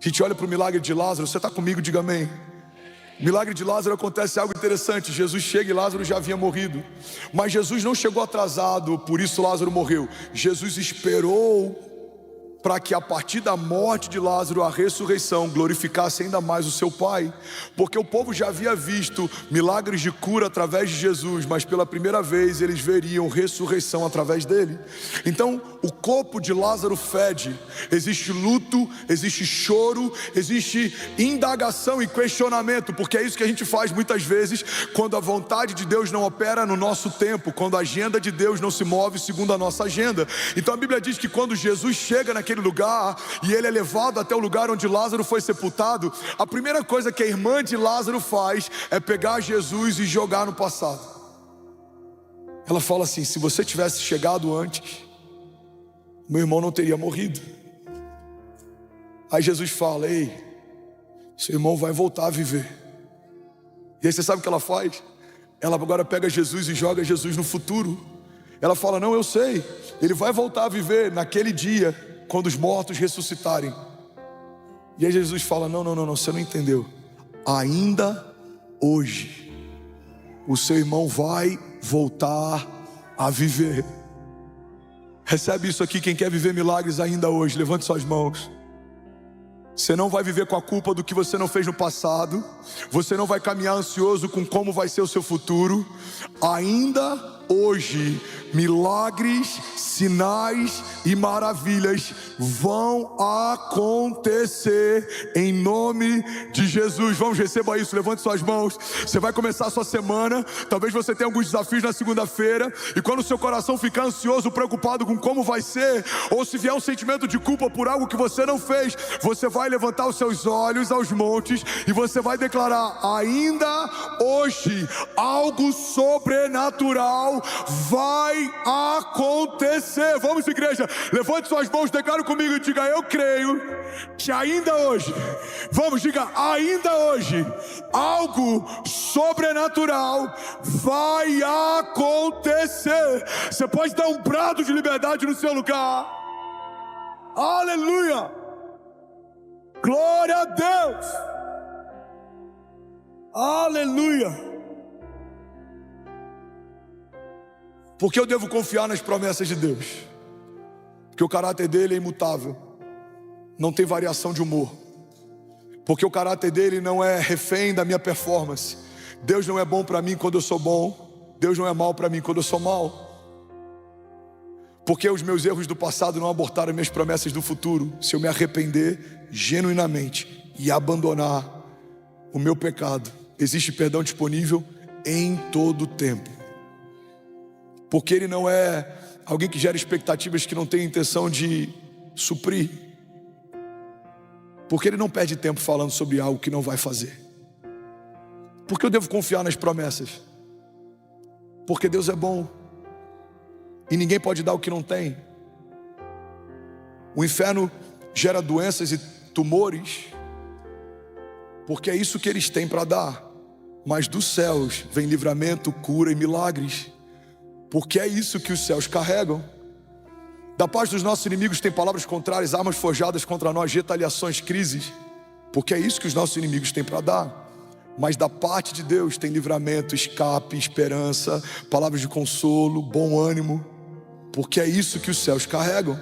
A gente olha para o milagre de Lázaro. Você está comigo? Diga amém. O milagre de Lázaro acontece algo interessante. Jesus chega e Lázaro já havia morrido. Mas Jesus não chegou atrasado, por isso Lázaro morreu. Jesus esperou para que a partir da morte de Lázaro, a ressurreição glorificasse ainda mais o seu Pai. Porque o povo já havia visto milagres de cura através de Jesus, mas pela primeira vez eles veriam ressurreição através dele. Então o corpo de Lázaro fede. Existe luto, existe choro, existe indagação e questionamento, porque é isso que a gente faz muitas vezes quando a vontade de Deus não opera no nosso tempo, quando a agenda de Deus não se move segundo a nossa agenda. Então a Bíblia diz que quando Jesus chega naquele lugar e ele é levado até o lugar onde Lázaro foi sepultado, a primeira coisa que a irmã de Lázaro faz é pegar Jesus e jogar no passado. Ela fala assim: se você tivesse chegado antes, meu irmão não teria morrido. Aí Jesus fala: ei, seu irmão vai voltar a viver. E aí você sabe o que ela faz? Ela agora pega Jesus e joga Jesus no futuro. Ela fala: não, eu sei, ele vai voltar a viver naquele dia, quando os mortos ressuscitarem. E aí Jesus fala: não, você não entendeu. Ainda hoje o seu irmão vai voltar a viver. Recebe isso aqui, quem quer viver milagres ainda hoje, levante suas mãos. Você não vai viver com a culpa do que você não fez no passado. Você não vai caminhar ansioso com como vai ser o seu futuro. Ainda hoje, milagres, sinais e maravilhas vão acontecer em nome de Jesus. Vamos, receba isso, levante suas mãos. Você vai começar a sua semana. Talvez você tenha alguns desafios na segunda-feira, e quando o seu coração ficar ansioso, preocupado com como vai ser, ou se vier um sentimento de culpa por algo que você não fez, você vai levantar os seus olhos aos montes e você vai declarar: ainda hoje algo sobrenatural vai acontecer. Vamos, igreja, levante suas mãos, declare comigo e diga: eu creio que ainda hoje, vamos, diga: ainda hoje algo sobrenatural vai acontecer. Você pode dar um brado de liberdade no seu lugar. Aleluia, glória a Deus, aleluia. Porque eu devo confiar nas promessas de Deus? Porque o caráter dele é imutável, não tem variação de humor. Porque o caráter dele não é refém da minha performance. Deus não é bom para mim quando eu sou bom, Deus não é mal para mim quando eu sou mal. Porque os meus erros do passado não abortaram minhas promessas do futuro. Se eu me arrepender genuinamente e abandonar o meu pecado, existe perdão disponível em todo o tempo. Porque ele não é alguém que gera expectativas que não tem intenção de suprir. Porque ele não perde tempo falando sobre algo que não vai fazer. Porque eu devo confiar nas promessas? Porque Deus é bom e ninguém pode dar o que não tem. O inferno gera doenças e tumores porque é isso que eles têm para dar. Mas dos céus vem livramento, cura e milagres, porque é isso que os céus carregam. Da parte dos nossos inimigos tem palavras contrárias, armas forjadas contra nós, retaliações, crises, porque é isso que os nossos inimigos têm para dar. Mas da parte de Deus tem livramento, escape, esperança, palavras de consolo, bom ânimo, porque é isso que os céus carregam.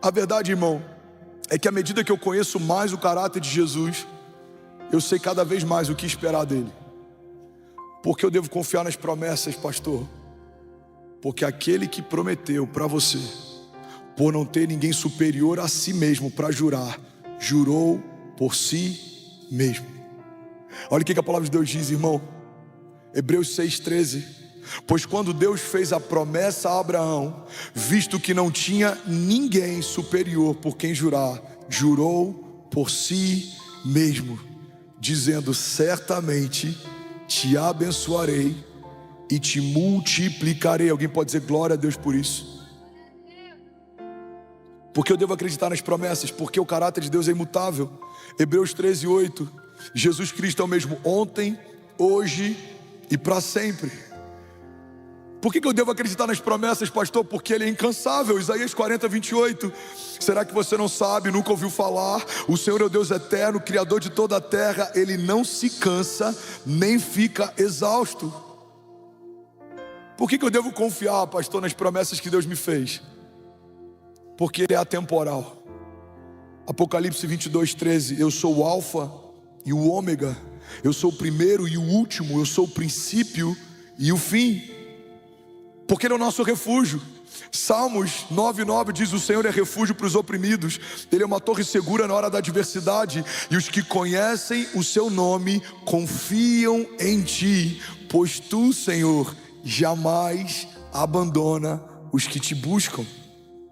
A verdade, irmão, é que à medida que eu conheço mais o caráter de Jesus, eu sei cada vez mais o que esperar dele. Porque eu devo confiar nas promessas, pastor? Porque aquele que prometeu para você, por não ter ninguém superior a si mesmo para jurar, jurou por si mesmo. Olha o que a palavra de Deus diz, irmão. Hebreus 6,13. Pois quando Deus fez a promessa a Abraão, visto que não tinha ninguém superior por quem jurar, jurou por si mesmo, dizendo: certamente te abençoarei e te multiplicarei. Alguém pode dizer glória a Deus por isso? Porque eu devo acreditar nas promessas, porque o caráter de Deus é imutável. Hebreus 13:8. Jesus Cristo é o mesmo ontem, hoje e para sempre. Por que eu devo acreditar nas promessas, pastor? Porque ele é incansável. Isaías 40:28. Será que você não sabe, nunca ouviu falar? O Senhor é o Deus eterno, Criador de toda a terra. Ele não se cansa, nem fica exausto. Por que eu devo confiar, pastor, nas promessas que Deus me fez? Porque ele é atemporal. Apocalipse 22:13. Eu sou o alfa e o ômega. Eu sou o primeiro e o último. Eu sou o princípio e o fim. Porque ele é o nosso refúgio. Salmos 9:9 diz: o Senhor é refúgio para os oprimidos. Ele é uma torre segura na hora da adversidade. E os que conhecem o seu nome confiam em ti, pois tu, Senhor, jamais abandona os que te buscam.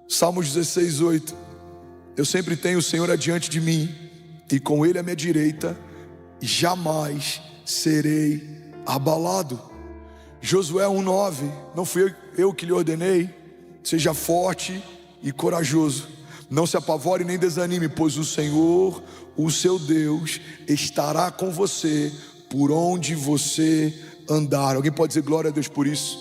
Salmos 16:8. Eu sempre tenho o Senhor adiante de mim, e com ele à minha direita jamais serei abalado. Josué 1:9. Não fui eu que lhe ordenei? Seja forte e corajoso, não se apavore nem desanime, pois o Senhor, o seu Deus, estará com você por onde você andar. Alguém pode dizer glória a Deus por isso?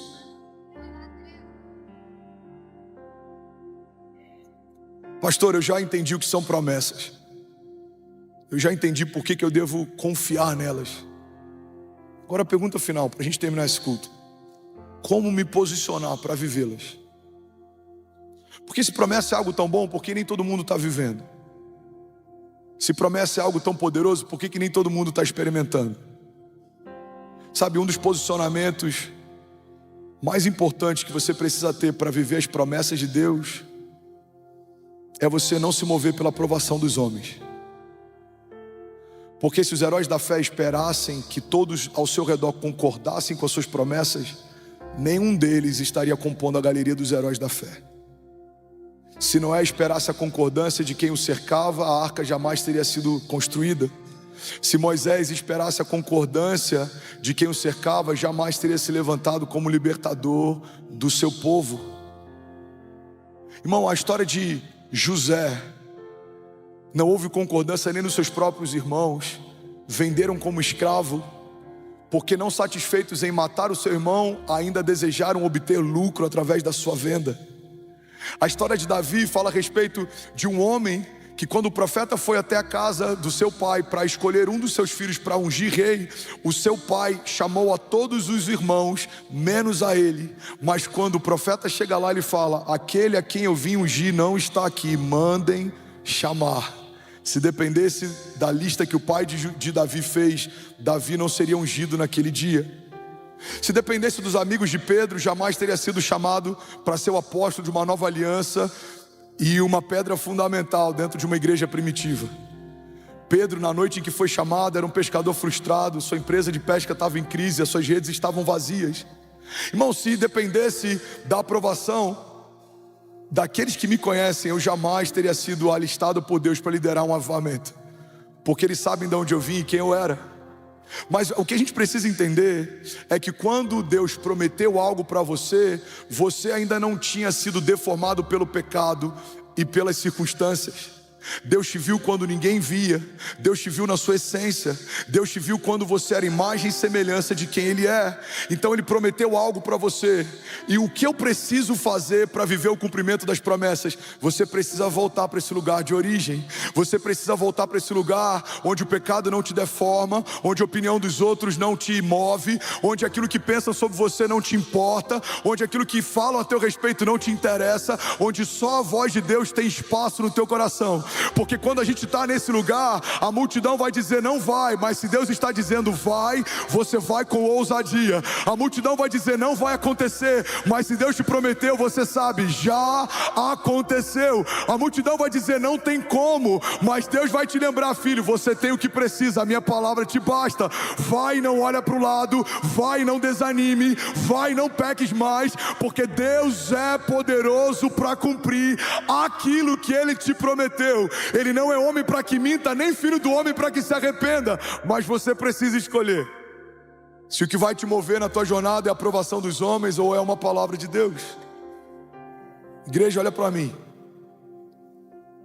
Pastor, eu já entendi o que são promessas. Eu já entendi por que eu devo confiar nelas. Agora a pergunta final, para a gente terminar esse culto: como me posicionar para vivê-las? Porque se promessa é algo tão bom, por que nem todo mundo está vivendo? Se promessa é algo tão poderoso, por que nem todo mundo está experimentando? Sabe, um dos posicionamentos mais importantes que você precisa ter para viver as promessas de Deus é você não se mover pela aprovação dos homens. Porque se os heróis da fé esperassem que todos ao seu redor concordassem com as suas promessas, nenhum deles estaria compondo a galeria dos heróis da fé. Se Noé esperasse a concordância de quem o cercava, a arca jamais teria sido construída. Se Moisés esperasse a concordância de quem o cercava, jamais teria se levantado como libertador do seu povo. Irmão, a história de José, não houve concordância nem dos seus próprios irmãos. Venderam como escravo, porque não satisfeitos em matar o seu irmão, ainda desejaram obter lucro através da sua venda. A história de Davi fala a respeito de um homem que, quando o profeta foi até a casa do seu pai para escolher um dos seus filhos para ungir rei, o seu pai chamou a todos os irmãos, menos a ele. Mas quando o profeta chega lá, ele fala: aquele a quem eu vim ungir não está aqui, mandem chamar. Se dependesse da lista que o pai de Davi fez, Davi não seria ungido naquele dia. Se dependesse dos amigos de Pedro, jamais teria sido chamado para ser o apóstolo de uma nova aliança e uma pedra fundamental dentro de uma igreja primitiva. Pedro, na noite em que foi chamado, era um pescador frustrado, sua empresa de pesca estava em crise, as suas redes estavam vazias. Irmão, se dependesse da aprovação daqueles que me conhecem, eu jamais teria sido alistado por Deus para liderar um avivamento, porque eles sabem de onde eu vim e quem eu era. Mas o que a gente precisa entender é que quando Deus prometeu algo para você, você ainda não tinha sido deformado pelo pecado e pelas circunstâncias. Deus te viu quando ninguém via. Deus te viu na sua essência. Deus te viu quando você era imagem e semelhança de quem Ele é. Então Ele prometeu algo para você. E o que eu preciso fazer para viver o cumprimento das promessas? Você precisa voltar para esse lugar de origem. Você precisa voltar para esse lugar onde o pecado não te deforma, onde a opinião dos outros não te move, onde aquilo que pensam sobre você não te importa, onde aquilo que falam a teu respeito não te interessa, onde só a voz de Deus tem espaço no teu coração. Porque quando a gente está nesse lugar, a multidão vai dizer não vai, mas se Deus está dizendo vai, você vai com ousadia. A multidão vai dizer não vai acontecer, mas se Deus te prometeu, você sabe, já aconteceu. A multidão vai dizer não tem como, mas Deus vai te lembrar: filho, você tem o que precisa, a minha palavra te basta. Vai e não olha para o lado, vai e não desanime, vai e não peques mais, porque Deus é poderoso para cumprir aquilo que Ele te prometeu. Ele não é homem para que minta, nem filho do homem para que se arrependa. Mas você precisa escolher se o que vai te mover na tua jornada é a aprovação dos homens ou é uma palavra de Deus. Igreja, olha para mim.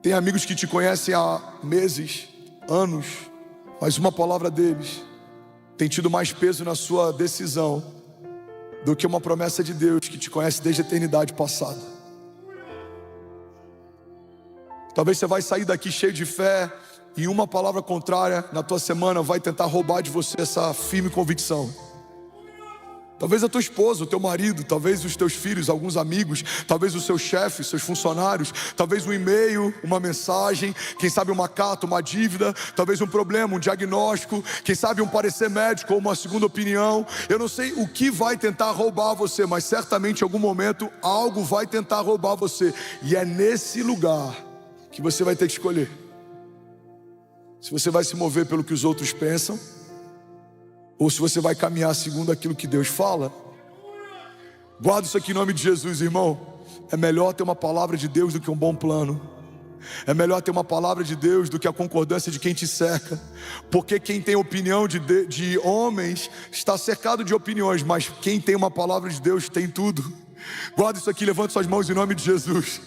Tem amigos que te conhecem há meses, anos, mas uma palavra deles tem tido mais peso na sua decisão do que uma promessa de Deus que te conhece desde a eternidade passada. Talvez você vai sair daqui cheio de fé e uma palavra contrária na tua semana vai tentar roubar de você essa firme convicção. Talvez a tua esposa, o teu marido, talvez os teus filhos, alguns amigos, talvez o seu chefe, seus funcionários, talvez um e-mail, uma mensagem, quem sabe uma carta, uma dívida, talvez um problema, um diagnóstico, quem sabe um parecer médico ou uma segunda opinião. Eu não sei o que vai tentar roubar você, mas certamente em algum momento algo vai tentar roubar você. E é nesse lugar que você vai ter que escolher se você vai se mover pelo que os outros pensam ou se você vai caminhar segundo aquilo que Deus fala. Guarda isso aqui em nome de Jesus, irmão. É melhor ter uma palavra de Deus do que um bom plano. É melhor ter uma palavra de Deus do que a concordância de quem te cerca. Porque quem tem opinião de homens está cercado de opiniões, mas quem tem uma palavra de Deus tem tudo. Guarda isso aqui, levante suas mãos em nome de Jesus.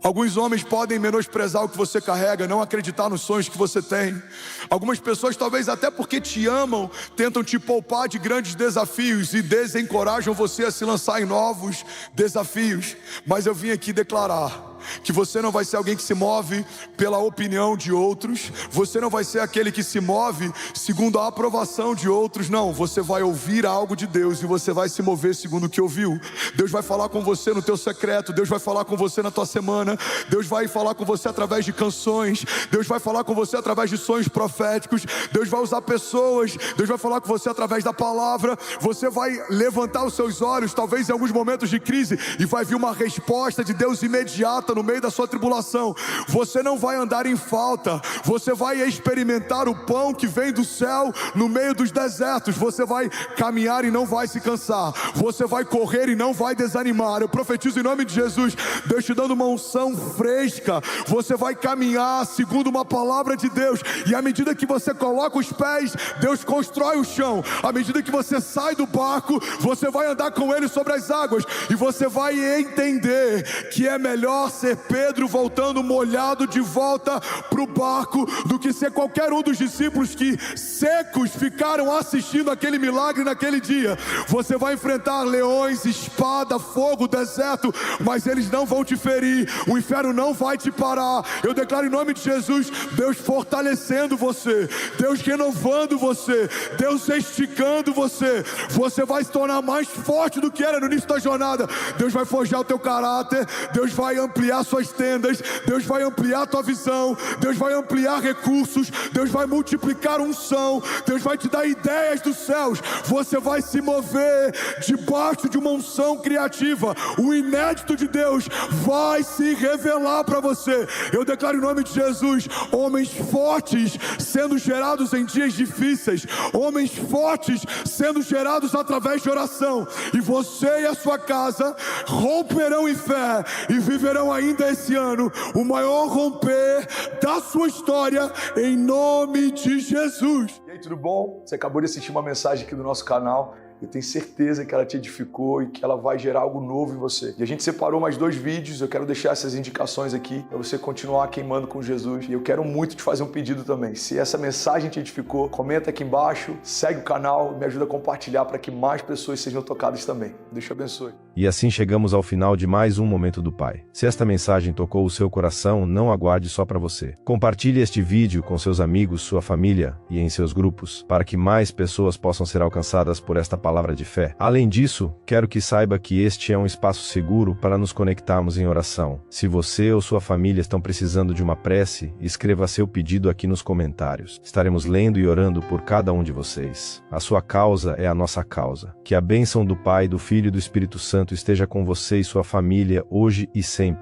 Alguns homens podem menosprezar o que você carrega, não acreditar nos sonhos que você tem. Algumas pessoas, talvez até porque te amam, tentam te poupar de grandes desafios e desencorajam você a se lançar em novos desafios. Mas eu vim aqui declarar que você não vai ser alguém que se move pela opinião de outros, você não vai ser aquele que se move segundo a aprovação de outros, não. Você vai ouvir algo de Deus e você vai se mover segundo o que ouviu. Deus vai falar com você no teu secreto, Deus vai falar com você na tua semana, Deus vai falar com você através de canções, Deus vai falar com você através de sonhos proféticos, Deus vai usar pessoas, Deus vai falar com você através da palavra. Você vai levantar os seus olhos, talvez em alguns momentos de crise, e vai vir uma resposta de Deus imediata no meio da sua tribulação. Você não vai andar em falta, você vai experimentar o pão que vem do céu no meio dos desertos. Você vai caminhar e não vai se cansar, você vai correr e não vai desanimar. Eu profetizo em nome de Jesus, Deus te dando uma unção fresca. Você vai caminhar segundo uma palavra de Deus, e à medida que você coloca os pés, Deus constrói o chão. À medida que você sai do barco, você vai andar com Ele sobre as águas, e você vai entender que é melhor ser Pedro voltando molhado de volta para o barco do que ser qualquer um dos discípulos que secos ficaram assistindo aquele milagre naquele dia. Você vai enfrentar leões, espada, fogo, deserto, mas eles não vão te ferir, o inferno não vai te parar. Eu declaro em nome de Jesus, Deus fortalecendo você, Deus renovando você, Deus esticando você. Você vai se tornar mais forte do que era no início da jornada. Deus vai forjar o teu caráter, Deus vai ampliar suas tendas, Deus vai ampliar a tua visão, Deus vai ampliar recursos, Deus vai multiplicar unção, Deus vai te dar ideias dos céus. Você vai se mover debaixo de uma unção criativa. O inédito de Deus vai se revelar para você. Eu declaro em nome de Jesus, homens fortes sendo gerados em dias difíceis, homens fortes sendo gerados através de oração, e você e a sua casa romperão em fé e viverão ainda esse ano o maior romper da sua história, em nome de Jesus. E aí, tudo bom? Você acabou de assistir uma mensagem aqui do nosso canal. Eu tenho certeza que ela te edificou e que ela vai gerar algo novo em você. E a gente separou mais 2 vídeos, eu quero deixar essas indicações aqui para você continuar queimando com Jesus. E eu quero muito te fazer um pedido também. Se essa mensagem te edificou, comenta aqui embaixo, segue o canal, me ajuda a compartilhar para que mais pessoas sejam tocadas também. Deus te abençoe. E assim chegamos ao final de mais um Momento do Pai. Se esta mensagem tocou o seu coração, não aguarde só para você. Compartilhe este vídeo com seus amigos, sua família e em seus grupos, para que mais pessoas possam ser alcançadas por esta palavra de fé. Além disso, quero que saiba que este é um espaço seguro para nos conectarmos em oração. Se você ou sua família estão precisando de uma prece, escreva seu pedido aqui nos comentários. Estaremos lendo e orando por cada um de vocês. A sua causa é a nossa causa. Que a bênção do Pai, do Filho e do Espírito Santo esteja com você e sua família hoje e sempre.